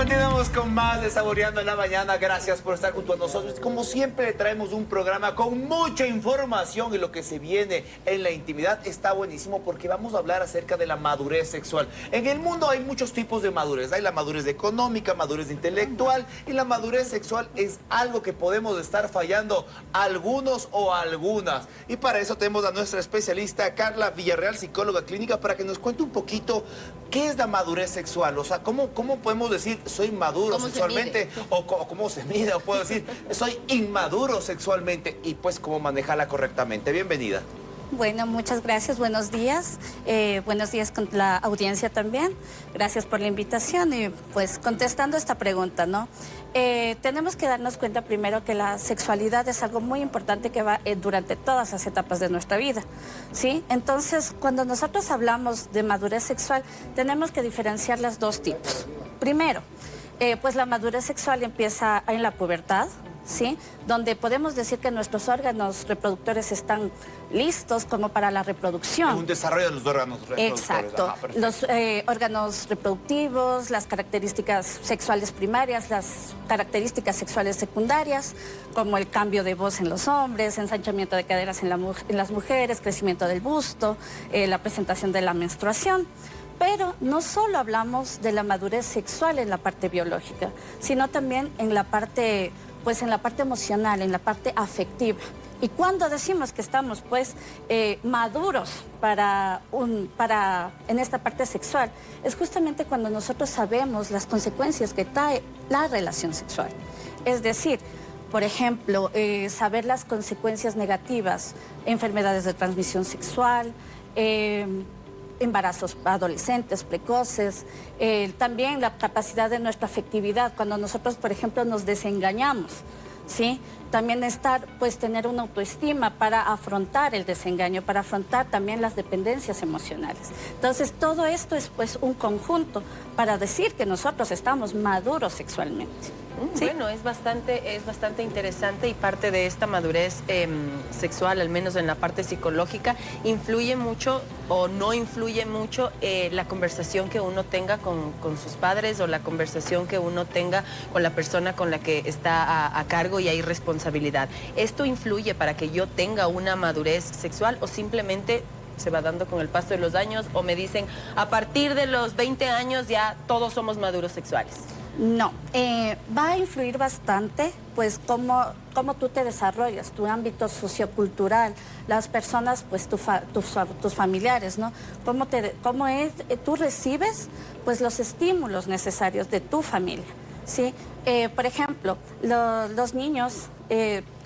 Continuamos con más de Saboreando la Mañana. Gracias por estar junto a nosotros. Como siempre, le traemos un programa con mucha información y lo que se viene en la intimidad está buenísimo porque vamos a hablar acerca de la madurez sexual. En el mundo hay muchos tipos de madurez. Hay la madurez económica, madurez intelectual y la madurez sexual es algo que podemos estar fallando algunos o algunas. Y para eso tenemos a nuestra especialista Carla Villarreal, psicóloga clínica, para que nos cuente un poquito qué es la madurez sexual. O sea, ¿cómo podemos decir soy maduro sexualmente o cómo se mide, o puedo decir soy inmaduro sexualmente y pues cómo manejarla correctamente? Bienvenida. Bueno, muchas gracias, buenos días con la audiencia también, gracias por la invitación y pues contestando esta pregunta, ¿no? Tenemos que darnos cuenta primero que la sexualidad es algo muy importante que va durante todas las etapas de nuestra vida, ¿sí? Entonces, cuando nosotros hablamos de madurez sexual, tenemos que diferenciar los dos tipos. Primero, pues la madurez sexual empieza en la pubertad, ¿sí? Donde podemos decir que nuestros órganos reproductores están listos como para la reproducción. Un desarrollo de los órganos reproductores. Exacto. Ajá, los órganos reproductivos, las características sexuales primarias, las características sexuales secundarias, como el cambio de voz en los hombres, ensanchamiento de caderas en las mujeres, crecimiento del busto, la presentación de la menstruación. Pero no solo hablamos de la madurez sexual en la parte biológica, sino también en la parte, pues en la parte emocional, en la parte afectiva. Y cuando decimos que estamos pues maduros en esta parte sexual, es justamente cuando nosotros sabemos las consecuencias que trae la relación sexual. Es decir, por ejemplo, saber las consecuencias negativas, enfermedades de transmisión sexual, embarazos adolescentes, precoces, también la capacidad de nuestra afectividad, cuando nosotros, por ejemplo, nos desengañamos, ¿sí? También tener una autoestima para afrontar el desengaño, para afrontar también las dependencias emocionales. Entonces, todo esto es pues un conjunto para decir que nosotros estamos maduros sexualmente. ¿Sí? Bueno, es bastante interesante y parte de esta madurez sexual, al menos en la parte psicológica, influye mucho o no influye mucho la conversación que uno tenga con sus padres o la conversación que uno tenga con la persona con la que está a cargo y hay responsabilidad. ¿Esto influye para que yo tenga una madurez sexual o simplemente se va dando con el paso de los años o me dicen a partir de los 20 años ya todos somos maduros sexuales? No, va a influir bastante, pues, cómo tú te desarrollas, tu ámbito sociocultural, las personas, pues, tus familiares, ¿no? Tú recibes, pues, los estímulos necesarios de tu familia, ¿sí? Por ejemplo, los niños,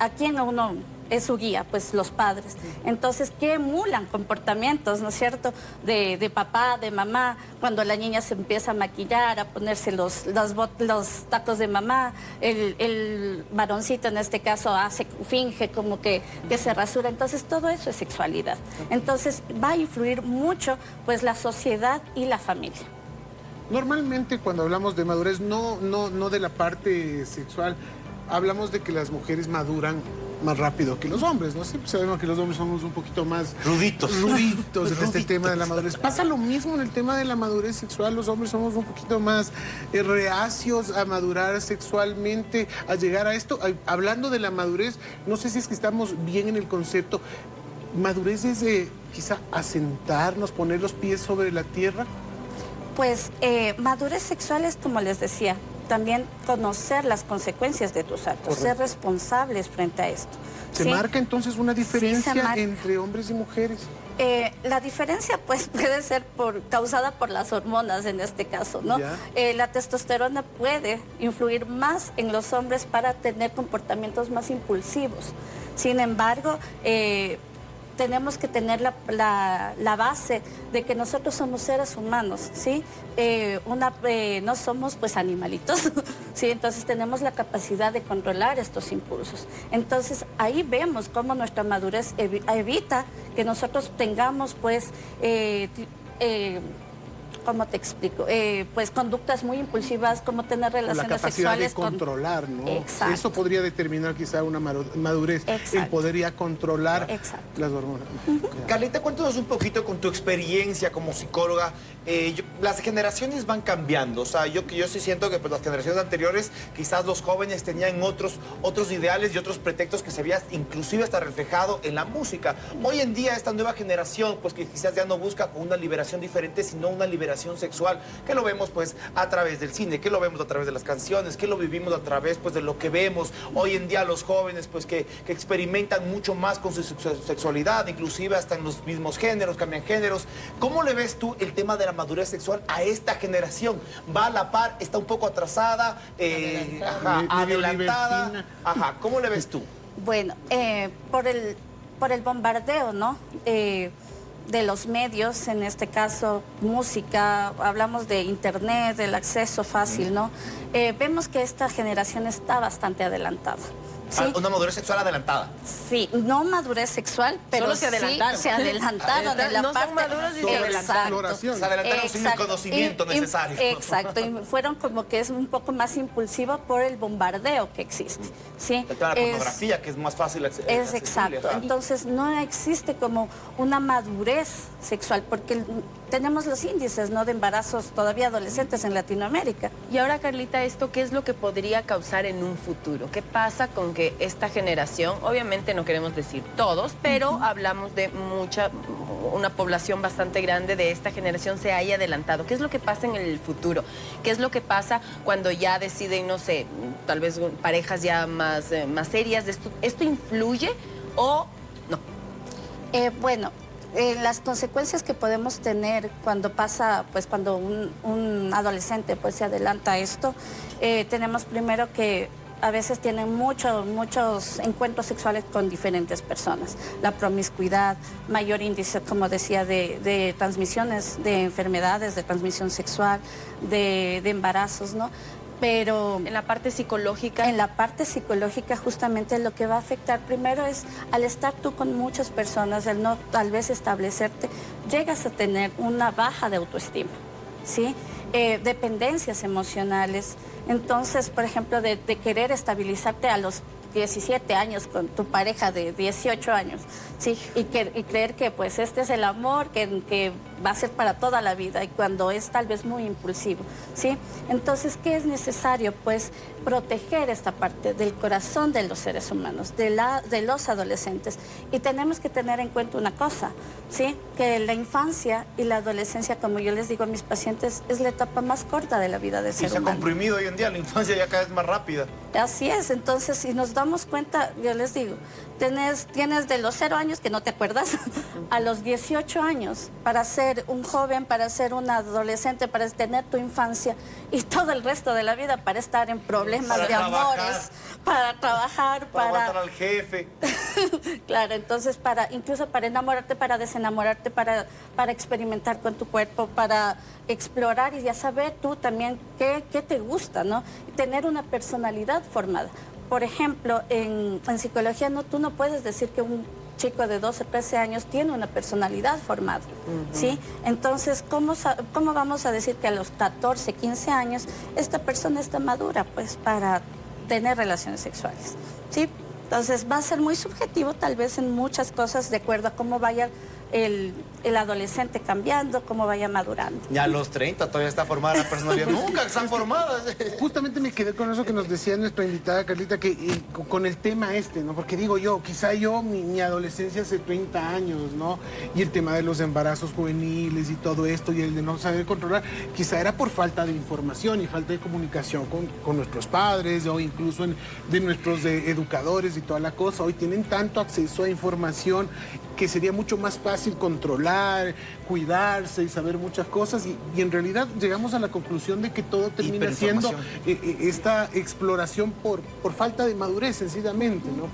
¿a quién uno es su guía? Pues los padres. Entonces, ¿qué emulan comportamientos, no es cierto? De papá, de mamá, cuando la niña se empieza a maquillar, a ponerse los tacos de mamá, el varoncito en este caso finge como que se rasura. Entonces, todo eso es sexualidad. Entonces, va a influir mucho, pues, la sociedad y la familia. Normalmente, cuando hablamos de madurez, no de la parte sexual, hablamos de que las mujeres maduran más rápido que los hombres, ¿no? Siempre sabemos que los hombres somos un poquito más ruditos en este tema de la madurez. ¿Pasa lo mismo en el tema de la madurez sexual? Los hombres somos un poquito más reacios a madurar sexualmente, a llegar a esto. Hablando de la madurez, no sé si es que estamos bien en el concepto. ¿Madurez es quizá asentarnos, poner los pies sobre la tierra? Pues madurez sexual es, como les decía, también conocer las consecuencias de tus actos, correcto, ser responsables frente a esto. ¿Se marca entonces una diferencia entre hombres y mujeres? La diferencia pues puede ser causada por las hormonas en este caso, ¿no? La testosterona puede influir más en los hombres para tener comportamientos más impulsivos. Sin embargo, tenemos que tener la base de que nosotros somos seres humanos, ¿sí? No somos pues animalitos, ¿sí? Entonces tenemos la capacidad de controlar estos impulsos. Entonces ahí vemos cómo nuestra madurez evita que nosotros tengamos pues ¿cómo te explico? Pues conductas muy impulsivas, como tener La relaciones capacidad sexuales de controlar, ¿no? Exacto. Eso podría determinar quizá una madurez. Exacto. El poder ya controlar Exacto. las hormonas. Carlita, cuéntanos un poquito con tu experiencia como psicóloga. Las generaciones van cambiando. O sea, yo sí siento que pues, las generaciones anteriores, quizás los jóvenes tenían otros ideales y otros pretextos que se veía inclusive hasta reflejado en la música. Hoy en día esta nueva generación, pues que quizás ya no busca una liberación diferente, sino una liberación sexual, que lo vemos pues a través del cine, que lo vemos a través de las canciones, que lo vivimos a través pues de lo que vemos. Hoy en día los jóvenes pues que experimentan mucho más con su sexualidad, inclusive hasta en los mismos géneros, cambian géneros. ¿Cómo le ves tú el tema de la madurez sexual a esta generación? ¿Va a la par? ¿Está un poco atrasada? Adelantada. Ajá, ¿cómo le ves tú? Bueno, por el bombardeo, ¿no? De los medios, en este caso música, hablamos de internet, del acceso fácil, ¿no? Vemos que esta generación está bastante adelantada. ¿Sí? Una madurez sexual adelantada. Sí, no madurez sexual, pero solo se adelantaron. sí se adelantaron en la no parte... son maduros y se adelantaron. Se adelantaron sin el conocimiento necesario. Exacto, y fueron como que es un poco más impulsivo por el bombardeo que existe, ¿sí? La pornografía, que es más fácil Es exacto, entonces no existe como una madurez sexual, porque tenemos los índices, ¿no?, de embarazos todavía adolescentes en Latinoamérica. Y ahora, Carlita, ¿esto qué es lo que podría causar en un futuro? ¿Qué pasa con que esta generación, obviamente no queremos decir todos, pero hablamos de una población bastante grande de esta generación se haya adelantado? ¿Qué es lo que pasa en el futuro? ¿Qué es lo que pasa cuando ya deciden, no sé, tal vez parejas ya más serias? ¿Esto influye o no? Bueno, las consecuencias que podemos tener cuando pasa, pues cuando un adolescente pues se adelanta a esto, tenemos primero que a veces tienen muchos encuentros sexuales con diferentes personas. La promiscuidad, mayor índice, como decía, de transmisiones, de enfermedades, de transmisión sexual, de embarazos, ¿no? Pero en la parte psicológica. En la parte psicológica justamente lo que va a afectar primero es al estar tú con muchas personas, el no tal vez establecerte, llegas a tener una baja de autoestima, ¿sí? Dependencias emocionales. Entonces, por ejemplo, de querer estabilizarte a los 17 años con tu pareja de 18 años, ¿sí? Y creer que pues este es el amor que va a ser para toda la vida, y cuando es tal vez muy impulsivo, ¿sí? Entonces, ¿qué es necesario? Pues proteger esta parte del corazón de los seres humanos, de los adolescentes. Y tenemos que tener en cuenta una cosa, ¿sí? Que la infancia y la adolescencia, como yo les digo a mis pacientes, es la etapa más corta de la vida del ser humano. Y se ha comprimido hoy en día, la infancia ya cada vez más rápida. Así es, entonces si nos damos cuenta, yo les digo, tienes de los 0 años que no te acuerdas a los 18 años para ser un joven, para ser un adolescente, para tener tu infancia y todo el resto de la vida para estar en problemas de amores, para trabajar, para aguantar al jefe. Claro, entonces incluso para enamorarte, para desenamorarte, para experimentar con tu cuerpo, para explorar y ya saber tú también qué te gusta, ¿no? Tener una personalidad formada. Por ejemplo, en psicología tú no puedes decir que un chico de 12, 13 años tiene una personalidad formada, ¿sí? Entonces, ¿cómo vamos a decir que a los 14, 15 años esta persona está madura, pues, para tener relaciones sexuales, ¿sí? Entonces, va a ser muy subjetivo tal vez en muchas cosas de acuerdo a cómo vaya el adolescente cambiando, cómo vaya madurando. Ya a los 30 todavía está formada la personalidad. Nunca están formadas. Justamente me quedé con eso que nos decía nuestra invitada Carlita, que con el tema ¿no? Porque digo yo, quizá mi adolescencia hace 30 años, ¿no? Y el tema de los embarazos juveniles y todo esto, y el de no saber controlar, quizá era por falta de información y falta de comunicación con nuestros padres, o incluso de nuestros educadores y toda la cosa. Hoy tienen tanto acceso a información que sería mucho más fácil controlar, cuidarse y saber muchas cosas, y en realidad llegamos a la conclusión de que todo termina siendo esta exploración por falta de madurez, sencillamente, ¿no?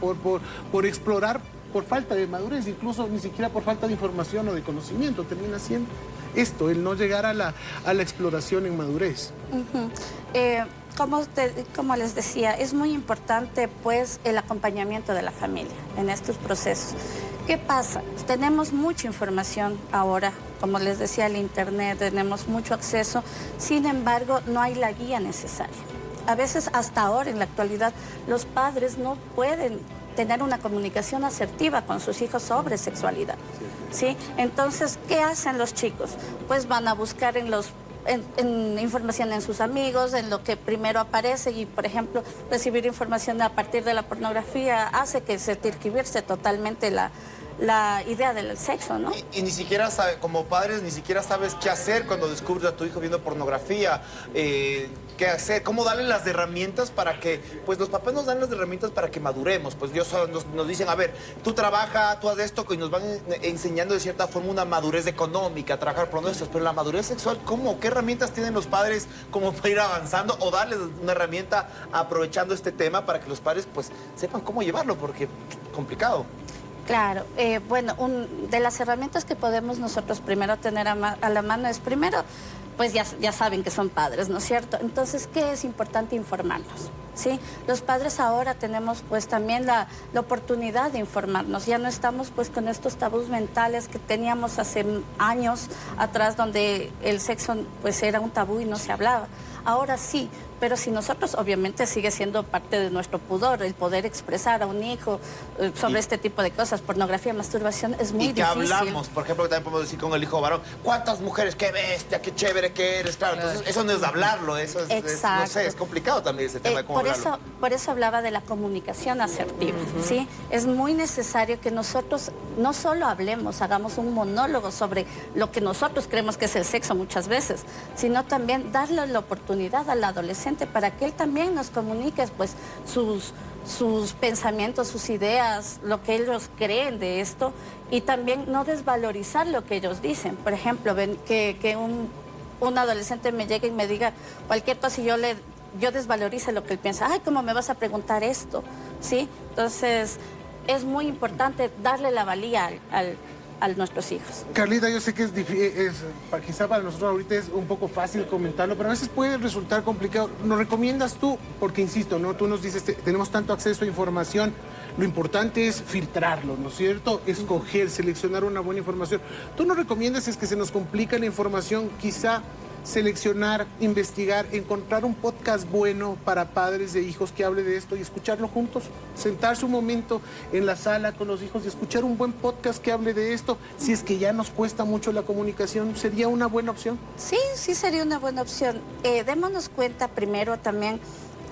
Por explorar por falta de madurez, incluso ni siquiera por falta de información o de conocimiento, termina siendo esto, el no llegar a la exploración en madurez. Como les decía, es muy importante pues el acompañamiento de la familia en estos procesos. ¿Qué pasa? Tenemos mucha información ahora como les decía, el internet, tenemos mucho acceso, sin embargo, no hay la guía necesaria. A veces, hasta ahora, en la actualidad, los padres no pueden tener una comunicación asertiva con sus hijos sobre sexualidad, ¿sí? Entonces, ¿qué hacen los chicos? Pues van a buscar en información en sus amigos, en lo que primero aparece y, por ejemplo, recibir información a partir de la pornografía hace que se tergiverse totalmente la idea del sexo, ¿no? Y ni siquiera sabe, como padres, ni siquiera sabes qué hacer cuando descubres a tu hijo viendo pornografía, qué hacer, cómo darle las herramientas para que, pues los papás nos dan las herramientas para que maduremos, pues Dios nos dicen, a ver, tú trabaja, tú haz esto, y nos van enseñando de cierta forma una madurez económica, trabajar por nosotros, pero la madurez sexual, ¿cómo? ¿Qué herramientas tienen los padres como para ir avanzando o darles una herramienta aprovechando este tema para que los padres pues sepan cómo llevarlo? Porque complicado. Claro, bueno, de las herramientas que podemos nosotros primero tener a la mano es primero, pues ya saben que son padres, ¿no es cierto? Entonces, ¿qué es importante? Informarnos, ¿sí? Los padres ahora tenemos pues también la oportunidad de informarnos, ya no estamos pues con estos tabús mentales que teníamos hace años atrás donde el sexo pues era un tabú y no se hablaba. Ahora sí, pero si nosotros, obviamente sigue siendo parte de nuestro pudor, el poder expresar a un hijo sobre este tipo de cosas, pornografía, masturbación, es muy difícil. Y que hablamos, por ejemplo, también podemos decir con el hijo varón, ¿cuántas mujeres? ¡Qué bestia! ¡Qué chévere que eres! Claro, entonces eso no es hablarlo, eso es no sé, es complicado también ese tema de cómo hablarlo. Por eso hablaba de la comunicación asertiva, ¿sí? Es muy necesario que nosotros no solo hablemos, hagamos un monólogo sobre lo que nosotros creemos que es el sexo muchas veces, sino también darle la oportunidad al adolescente para que él también nos comunique pues sus pensamientos, sus ideas, lo que ellos creen de esto y también no desvalorizar lo que ellos dicen. Por ejemplo, que un adolescente me llegue y me diga cualquier cosa y yo desvalorice lo que él piensa. Ay, ¿cómo me vas a preguntar esto? ¿Sí? Entonces, es muy importante darle la valía a nuestros hijos. Carlita, yo sé que quizá para nosotros ahorita es un poco fácil comentarlo, pero a veces puede resultar complicado. ¿Nos recomiendas tú? Porque insisto, ¿no? Tú nos dices, tenemos tanto acceso a información, lo importante es filtrarlo, ¿no es cierto? Escoger, seleccionar una buena información. ¿Tú nos recomiendas es que se nos complica la información, quizá seleccionar, investigar, encontrar un podcast bueno para padres de hijos que hable de esto y escucharlo juntos? Sentarse un momento en la sala con los hijos y escuchar un buen podcast que hable de esto. Si es que ya nos cuesta mucho la comunicación, ¿sería una buena opción? Sí, sí sería una buena opción. Démonos cuenta primero también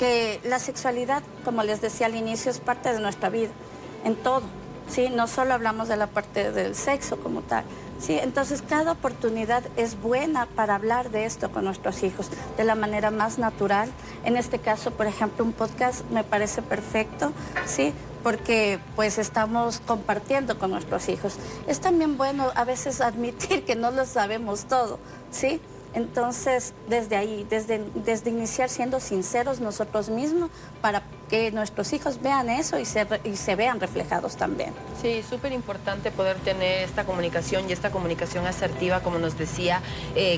que la sexualidad, como les decía al inicio, es parte de nuestra vida, en todo, ¿sí? No solo hablamos de la parte del sexo como tal, ¿sí? Entonces, cada oportunidad es buena para hablar de esto con nuestros hijos de la manera más natural. En este caso, por ejemplo, un podcast me parece perfecto, ¿sí? Porque pues estamos compartiendo con nuestros hijos. Es también bueno a veces admitir que no lo sabemos todo, ¿sí? Entonces, desde ahí, desde iniciar siendo sinceros nosotros mismos para que nuestros hijos vean eso y se vean reflejados también. Sí, súper importante poder tener esta comunicación y esta comunicación asertiva, como nos decía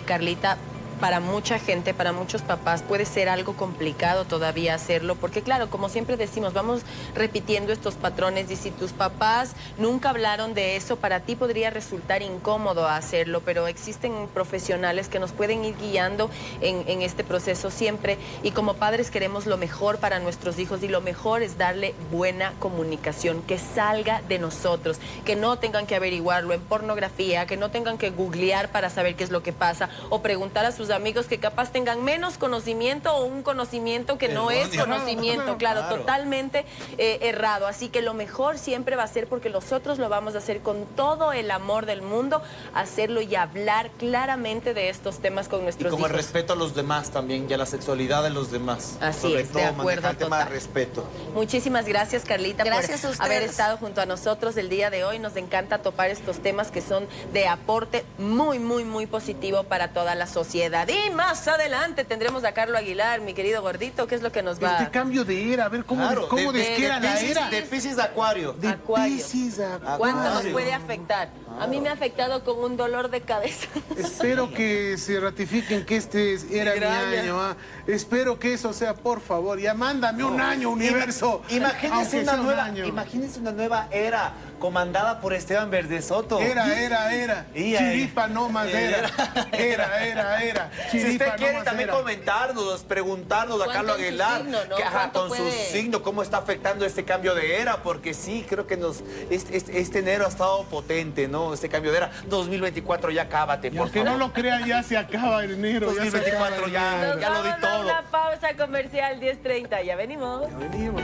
Carlita. Para mucha gente, para muchos papás, puede ser algo complicado todavía hacerlo, porque claro, como siempre decimos, vamos repitiendo estos patrones y si tus papás nunca hablaron de eso, para ti podría resultar incómodo hacerlo, pero existen profesionales que nos pueden ir guiando en este proceso siempre y como padres queremos lo mejor para nuestros hijos y lo mejor es darle buena comunicación, que salga de nosotros, que no tengan que averiguarlo en pornografía, que no tengan que googlear para saber qué es lo que pasa o preguntar a sus amigos que capaz tengan menos conocimiento o un conocimiento que no es conocimiento, claro, totalmente errado. Así que lo mejor siempre va a ser, porque nosotros lo vamos a hacer con todo el amor del mundo, hacerlo y hablar claramente de estos temas con nuestros hijos. Y como el respeto a los demás también y a la sexualidad de los demás. Así es, de acuerdo, el tema de respeto. Muchísimas gracias, Carlita, gracias por haber estado junto a nosotros el día de hoy. Nos encanta topar estos temas que son de aporte muy, muy, muy positivo para toda la sociedad. verdad. Y más adelante tendremos a Carlos Aguilar, mi querido gordito, ¿qué es lo que nos va? Este cambio de era, a ver cómo, Claro, cómo desquiera la Piscis, era. de Piscis a Acuario. De Acuario. Piscis a ¿Cuánto nos Acuario. puede afectar? A mí me ha afectado con un dolor de cabeza. Espero que se ratifiquen que este era mi Gracias. año. Espero que eso sea, por favor. Ya mándame un año, universo. Imagínense Aunque sea un año. imagínense una nueva era comandada por Esteban Verdesoto. Era. Y Chiripa no más era. Era. Si Chiripa usted quiere no más también era. comentarnos, preguntarnos a ¿Cuánto Carlos en su Aguilar, signo, no? que, ¿Cuánto con su puede? signo, cómo está afectando este cambio de era, porque sí, creo que este enero ha estado potente, ¿no? Este cambio de era. 2024 ya cábate, Y por aunque favor. no lo crea, ya se acaba enero. 2024 ya. Nos lo di vamos a todo. una pausa comercial 10:30. Ya venimos. Venimos.